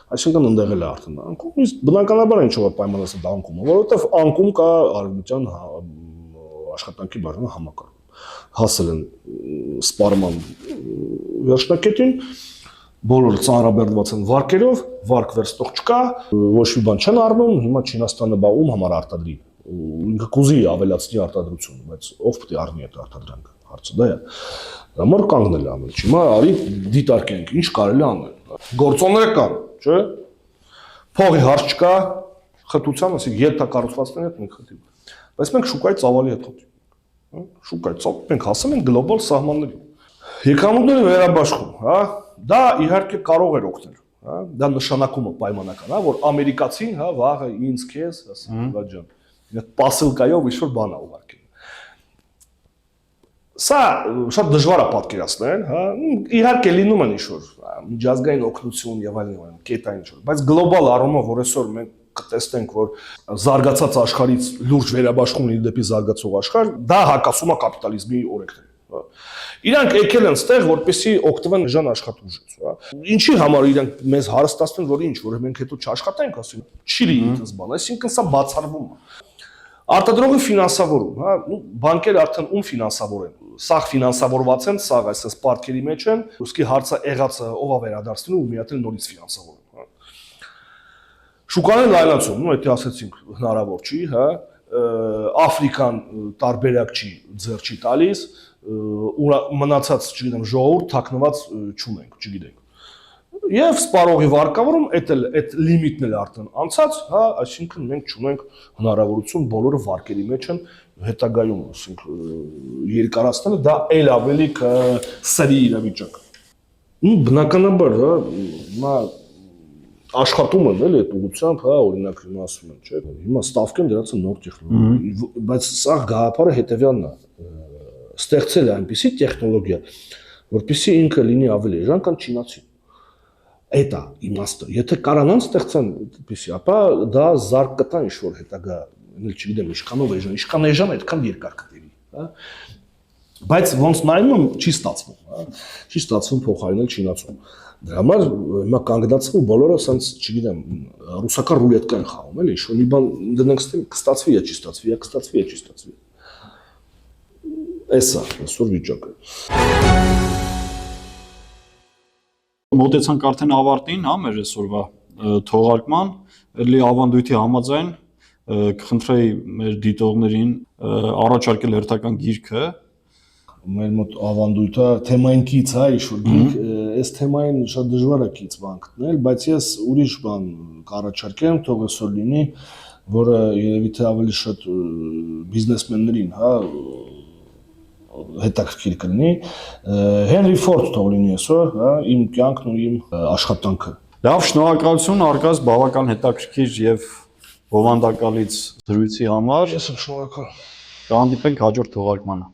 Այսինքն ընդեղ էլ է արդեն անկում, իսկ բնականաբար ինչով է պայմանավորված դա անկումը, որովհետև անկում կա արևմտյան աշխատանքի բաժանման համակարգում։ Հասել են սպառման վերջնակետին, բոլորը ծանրաբեռնված են վարկերով, վարկ վերստող չկա, ոչ մի բան չեն առնում, հիմա Չինաստանը բա ում համար արտադրի, ինքը կուզի ավելացնի արտադրությունը, բայց ով պետք է առնի այդ արտադրանքը, հարցը դա է։ Համար կանգնել է ամեն ինչ, հիմա արի դիտարկենք, ինչ կարելի անել։ Գործոնները կան, չէ՞։ Փողի հարց չկա, խտության, ասենք ելթակառուցվածքների հետ մենք խնդիր։ Բայց մենք շուկայի ծավալի հետ խնդիր ենք։ Շուկայի ծավ մենք հասել ենք գլոբալ սահմաններին։ Եկամուտների վերաբաշխում, հա, դա իհարկե կարող էր օգնել, հա, դա նշանակումը պայմանական, հա, որ ամերիկացին, հա, վաղը ինձ քեզ, ասենք, բա ջան, այդ պասելկայով ինչ-որ բան է ուղարկել։ Սա շատ դժվար է պատկերացնել, հա, իհարկե լինում են ինչ-որ միջազգային օգնություն եւ այլն, կետային ինչ-որ, բայց գլոբալ առումով, որ այսօր մենք կտեսնենք, որ զարգացած աշխարհից լուրջ վերաբաշխում լինի դեպի զարգացող աշխարհ, դա հակասում է կապիտալիզմի օրենքներին, հա։ Իրանք եկել են ստեղ, որպեսզի օգտվեն ժան աշխատուժից, հա։ Ինչի համար իրանք մեզ հարստացնեն, որ ինչ, որ մենք հետո չաշխատենք, ասեն, չի լինի այդպես բան, այսինքն սա բացառվում է։ Արտադրողի ֆինանսավորում, հա, բանկերը արդեն ում ֆինանսավորեն, սաղ ֆինանսավորված են, սաղ այսպես պարտքերի մեջ են, ուստի հարցը եղածը ով է վերադարձնում ու մի հատ էլ նորից ֆինանսավորում, հա։ Շուկան է լայնացում, նո դա ասեցինք հնարավոր չի, հա, Աֆրիկան տարբերակ չի ձեռ չի տալիս, մնացած, չգիտեմ, ժողովուրդ թաքնված չունենք, չգիտենք։ Եվ սպառողի վարկավորում այդ լիմիտն էլ արդեն անցած, հա, այսինքն մենք չունենք հնարավորություն բոլորը վարկերի մեջ են հետագայում, ասենք երկարացնելը, դա էլ ավելի սրի իրավիճակ։ Բնականաբար, հա, հիմա աշխատում են էլի այդ ուղղությամբ, հա, օրինակ հիմա ասում են, չէ՞, հիմա ստավկեն դրանցը նոր տեխնոլոգիա, բայց սա գաղափարը հետևյալն է, ստեղծել է այնպիսի տեխնոլոգիա, որպեսզի ինքը լինի ավելի էժան, քան չինացին։ Այդ է իմաստը։ Եթե կարողանան ստեղծեն այդպիսի, ապա դա զարգ կտա ինչ-որ հետագա, չգիտեմ, ինչքան էժան, այդքան երկար կտևի, հա։ Բայց ոնց նայում եմ, չի ստացվում, հա։ Չի ստացվում փոխարինել չինացուն։ Դրա համար հիմա կանգնած ու բոլորը ասենց, չգիտեմ, ռուսական ռուլետկա են խաղում, էլի, ինչ-որ մի բան դնենք ստեմ, կստացվի, չի ստացվի, կստացվի, չի ստացվի։ Էսա, այսօր վիճակը։ Մոտեցանք արդեն ավարտին, հա, մեր այսօրվա թողարկման, էլի ավանդույթի համաձայն կխնդրեի մեր դիտողներին առաջարկել հերթական գիրքը։ Մեր մոտ ավանդույթը թեմային կից է, ինչ-որ գիրք, այս թեմային շատ դժվար է կից բան գտնել, բայց ես ուրիշ բան կառաջարկեմ, թող այսօր լինի, որը երևի թե ավելի շատ բիզնեսմեններին, հա, հետաքրքիր կլինի, Հենրի Ֆորդ թող լինի այսօր, հա, իմ կյանքն ու իմ աշխատանքը։ Լավ, շնորհակալություն Արկազ, բավական հետաքրքիր եւ բովանդակալից զրույցի համար։ Ես եմ շնորհակալ։ Կհանդիպենք հաջորդ թողարկմանը։